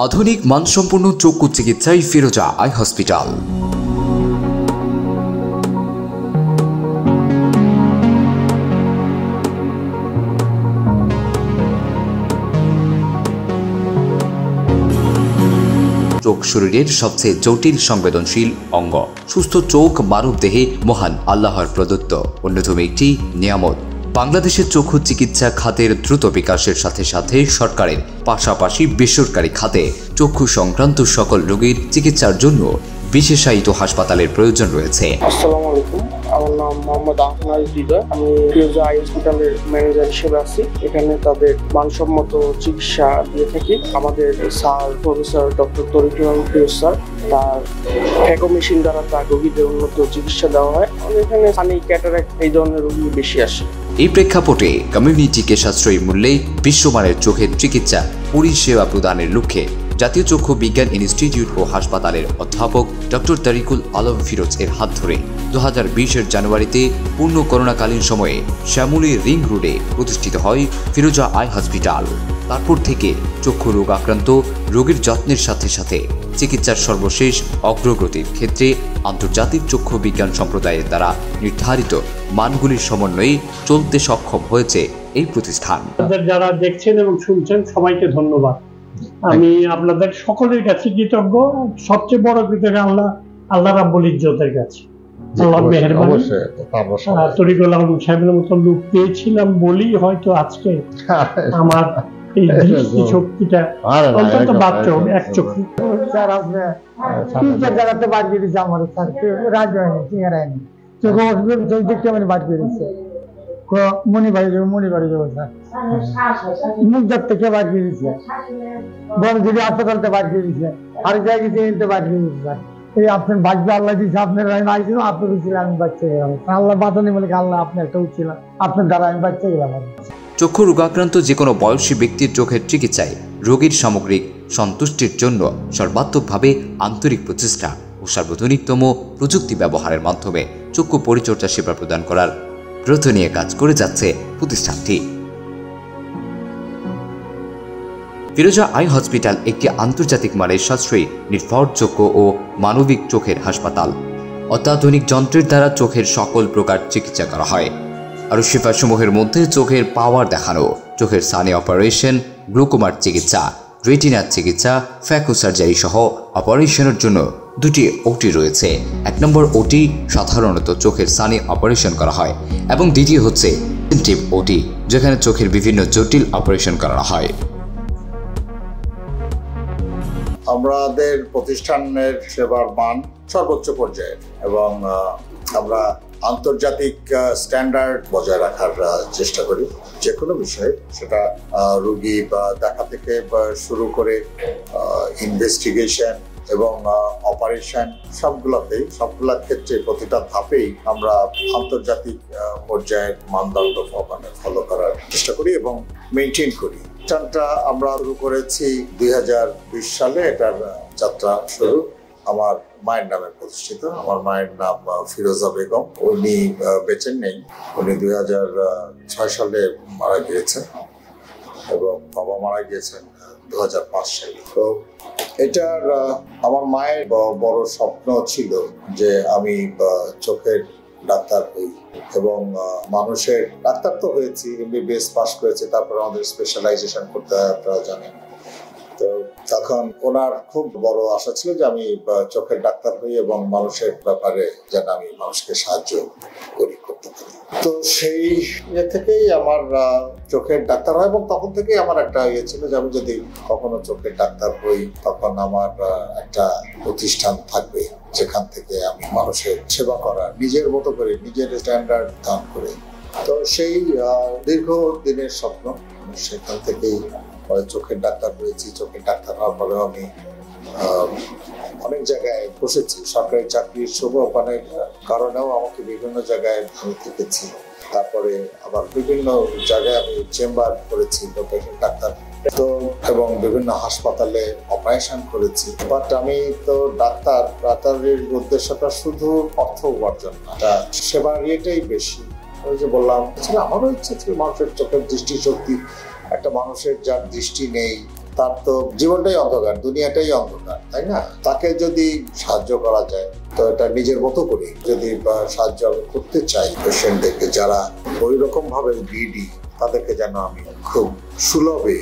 আধুনিক মানসম্পন্ন চক্ষু চিকিৎসায় ফিরোজা আই হসপিটাল। চোখ শরীরের সবচেয়ে জটিল সংবেদনশীল অঙ্গ। সুস্থ চোখ মানব দেহে মহান আল্লাহর প্রদত্ত অন্যতম একটি নিয়ামত। বাংলাদেশের চক্ষু চিকিৎসা খাতের দ্রুত বিকাশের সাথে সাথে সরকারের পাশাপাশি বেসরকারি খাতে চক্ষু সংক্রান্ত সকল রোগীর চিকিৎসার জন্য বিশেষায়িত হাসপাতালের প্রয়োজন রয়েছে। আসসালামু আলাইকুম, আমার নাম মোহাম্মদ আহনাজ দিদা। আমি ফিরোজা আই হসপিটালের ম্যানেজার হিসেবে আছি। এখানে তাদের মানসম্মত চিকিৎসা দিয়ে থাকি। আমাদের sir professor doctor Tarikul Firoz sir, তার ফ্যাকো মেশিন দ্বারা তার রোগীদের উন্নত চিকিৎসা দেওয়া হয়। এখানে সানি ক্যাটারাক্ট এই ধরনের রোগী বেশি আসে। এই প্রেক্ষাপটে কমিউনিটিকে সাশ্রয়ী মূল্যে বিশ্বমানের চোখের চিকিৎসা পরিষেবা প্রদানের লক্ষ্যে জাতীয় চক্ষু বিজ্ঞান ইনস্টিটিউট ও হাসপাতালের অধ্যাপক ডক্টর তরিকুল আলম ফিরোজ এর হাত ধরে 2020 জানুয়ারিতে পূর্ণ করোনাকালীন সময়ে শ্যামলী রিং রোডে প্রতিষ্ঠিত হয় ফিরোজা আই হসপিটাল। তারপর থেকে চক্ষু রোগ আক্রান্ত রোগীর যত্নের সাথে সাথে চিকিৎসার সর্বশেষ অগ্রগতির ক্ষেত্রে আন্তর্জাতিক চক্ষু বিজ্ঞান সম্প্রদায়ের দ্বারা নির্ধারিত মানগুলির সমন্বয়ে চলতে সক্ষম হয়েছে এই প্রতিষ্ঠান। যারা দেখছেন এবং শুনছেন সবাইকে ধন্যবাদ। আমি আপনাদের সকলের কাছে কৃতজ্ঞ। সবচেয়ে বড় কৃতজ্ঞ আল্লাহ রাব্বুল ইজ্জতের কাছে। আল্লাহর মেহেরবানি। তরিকুল আলম সাহেবের মতো লোক পেয়েছিলাম বলেই হয়তো আজকে আমার এই দৃষ্টি শক্তিটা অন্তত বাড়ছে এক চোখে। স্যার আপনি তিনটা জায়গাতে বাদ দিয়ে দিচ্ছে আমার স্যার, রাজ হয়নি, চেহারায়নি চোখ দেখতে মানে বাদ দিয়ে দিচ্ছে। মণিবাড়ি যাবো স্যার, মুখ জাত থেকে বাদ দিয়ে দিচ্ছে, বড় যদি হাসপাতালতে বাদ দিয়ে দিচ্ছে, আর জায়গায় বাদ দিয়ে দিচ্ছে স্যার। এই আপনার বাঁচবে আল্লাহ দিচ্ছে, আপনার আমি আইছিল, আপনার উচিত আমি বাচ্চা গেলাম। আল্লাহ বাঁচানি বলে আল্লাহ আপনি একটা উচিত, আপনার দ্বারা আমি বাচ্চা গেলাম। চক্ষু রোগাক্রান্ত যে কোনো বয়সী ব্যক্তির চোখের চিকিৎসায় রোগীর সামগ্রিক সন্তুষ্টির জন্য সর্বাত্মকভাবে আন্তরিক প্রচেষ্টা ও সার্বজনীনতম প্রযুক্তি ব্যবহারের মাধ্যমে চক্ষু পরিচর্যা সেবা প্রদান করার ব্রত নিয়ে কাজ করে যাচ্ছে প্রতিষ্ঠানটি। ফিরোজা আই হসপিটাল একটি আন্তর্জাতিক মানের সাশ্রয়ী, নির্ভরযোগ্য ও মানবিক চোখের হাসপাতাল। অত্যাধুনিক যন্ত্রের দ্বারা চোখের সকল প্রকার চিকিৎসা করা হয়। আর সেবাসমূহের মধ্যে চোখের পাওয়ার দেখানো, চোখের সানি অপারেশন, গ্লুকোমার চিকিৎসা, রেটিনার চিকিৎসা, ফ্যাকো সার্জারি সহ অপারেশনের জন্য দুটি ওটি রয়েছে। 1 নম্বর ওটি সাধারণত চোখের সানি অপারেশন করা হয় এবং দ্বিতীয় হচ্ছে ইনভেন্টিভ ওটি, যেখানে চোখের বিভিন্ন জটিল অপারেশন করা হয়। আমাদের প্রতিষ্ঠানের সেবার মান সর্বোচ্চ পর্যায়ের এবং আমরা আন্তর্জাতিক স্ট্যান্ডার্ড বজায় রাখার চেষ্টা করি যে কোনো বিষয়ে, সেটা রোগী বা দেখা থেকে শুরু করে ইনভেস্টিগেশন এবং অপারেশন সবগুলা ক্ষেত্রে প্রতিটা ধাপেই আমরা আন্তর্জাতিক পর্যায়ের মানদণ্ড ফলো করার চেষ্টা করি এবং মেনটেন করি। প্রতিষ্ঠানটা আমরা শুরু করেছি 2020 সালে, এটার যাত্রা শুরু আমার মায়ের নামে প্রতিষ্ঠিত। আমার মায়ের নাম ফিরোজা বেগম, উনি বেঁচে নেই, উনি 2006 সালে মারা গিয়েছেন এবং বাবা মারা গিয়েছেন 2005 সালে। তো এটার আমার মায়ের বড় স্বপ্ন ছিল যে আমি চোখের ডাক্তার হই এবং মানুষের ডাক্তার তো হয়েছি, এমবিবিএস পাস করেছি, তারপর আমাদের স্পেশালাইজেশন করতে হয়, আপনারা জানেন। তো তখন ওনার খুব বড় আশা ছিল যে আমি চোখের ডাক্তার হই এবং মানুষের ব্যাপারে যেন আমি মানুষকে সাহায্য করতে পারি। তো সেই থেকেই আমার চোখের ডাক্তার হয় এবং তখন থেকেই আমার একটা ছিল যে আমি যদি কখনো চোখের ডাক্তার হই তখন আমার একটা প্রতিষ্ঠান থাকবে যেখান থেকে আমি মানুষের সেবা করার নিজের মতো করে, নিজের স্ট্যান্ডার্ড দান করে। তো সেই দীর্ঘ দিনের স্বপ্ন, সেখান থেকেই চোখের ডাক্তার হয়েছি। চোখের ডাক্তার হওয়ার পরেও আমি অনেক জায়গায় বসেছি, সরকারি চাকরির শুভপানের কারণেও আমাকে বিভিন্ন জায়গায় আমি থেকেছি। তারপরে আবার বিভিন্ন জায়গায় আমি চেম্বার করেছি পেশেন্ট ডাক্তার, তো এবং বিভিন্ন হাসপাতালে অপারেশন করেছি। বাট আমি তো ডাক্তারের উদ্দেশ্যটা শুধু অর্থ উপার্জন না, সেবার ইয়েটাই বেশি। ওই যে বললাম, আমারও ইচ্ছে ছিল মানুষের চোখের দৃষ্টিশক্তি, একটা মানুষের যার দৃষ্টি নেই তার তো জীবনটাই অন্ধকার, দুনিয়াটাই অন্ধকার, তাই না? তাকে যদি সাহায্য করা যায় তো এটা নিজের মতো করে যদি সাহায্য আমি করতে চাই পেশেন্টদেরকে যারা ওই রকম ভাবে গ্রিডি, তাদেরকে যেন আমি খুব সুলভে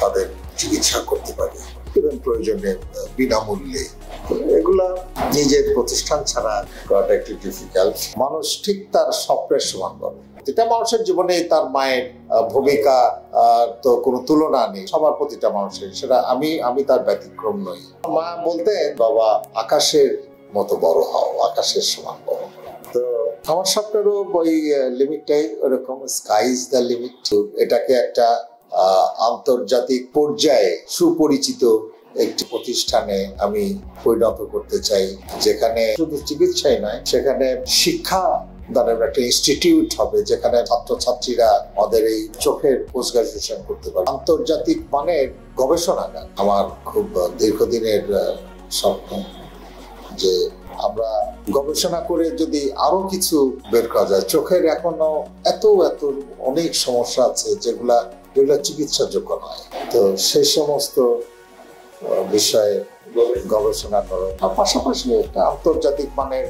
তাদের চিকিৎসা করতে পারি, এবং প্রয়োজনে বিনামূল্যে। এগুলা নিজের প্রতিষ্ঠান ছাড়া করাটা একটু ডিফিকাল্ট। মানুষ ঠিক তার স্বপ্নের সমান পাবে। প্রতিটা মানুষের জীবনে তার মায়ের ভূমিকা তো কোনো তুলনা নেই, সবার প্রতিটা মানুষের, সেটা আমি তার ব্যতিক্রম নই। মা বলতেন, বাবা আকাশের মতো বড় হও, আকাশের সমান বড়। তো আমার স্বপ্নেরও ওই লিমিটটাই ওরকম, স্কাই ইজ দ্য লিমিট। এটাকে একটা আন্তর্জাতিক পর্যায়ে সুপরিচিত একটি প্রতিষ্ঠানে আমি পরিণত করতে চাই, যেখানে শুধু চিকিৎসাই নয়, সেখানে শিক্ষা দানের একটা ইনস্টিটিউট হবে, যেখানে ছাত্রছাত্রীরা আমাদের এই চোখের পোস্ট গ্রাজুয়েশন করতে পারে। আন্তর্জাতিক মানের গবেষণাগার আমার খুব দীর্ঘদিনের স্বপ্ন, যে আমরা গবেষণা করে যদি আরো কিছু বের করা যায়। চোখের এখনো এত অনেক সমস্যা আছে যেগুলা চিকিৎসাযোগ্য নয়। তো সেই সমস্ত বিষয়ে গবেষণা করো, আর পাশাপাশি একটা আন্তর্জাতিক মানের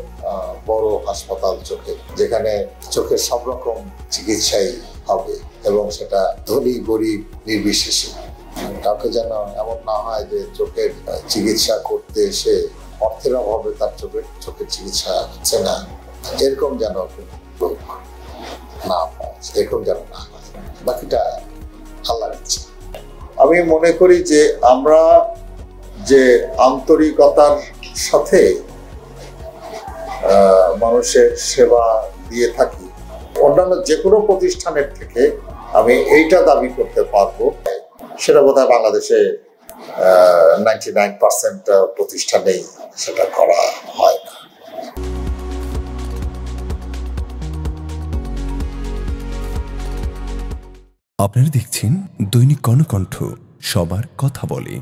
বড় হাসপাতাল চোখের, যেখানে চোখের সব রকম চিকিৎসাই হবে, এবং সেটা ধনী গরিব নির্বিশেষে। কাউকে যেন এমন না হয় যে চোখের চিকিৎসা করতে এসে অর্থের অভাবে তার চোখের চিকিৎসা হচ্ছে না, এরকম যেন না হয়, এরকম যেন না হয়। বাকিটা আল্লাহর ইচ্ছা। আমি মনে করি যে আমরা যে আন্তরিকতার সাথে মানুষের সেবা দিয়ে থাকি, অন্যান্য যে কোনো প্রতিষ্ঠানের থেকে আমি এইটা দাবি করতে পারবো, সেটা বোধহয় বাংলাদেশে 99% প্রতিষ্ঠানেই সেটা করা হয় না। আপনারা দেখছেন দৈনিক কর্ণকণ্ঠ, সবার কথা বলে।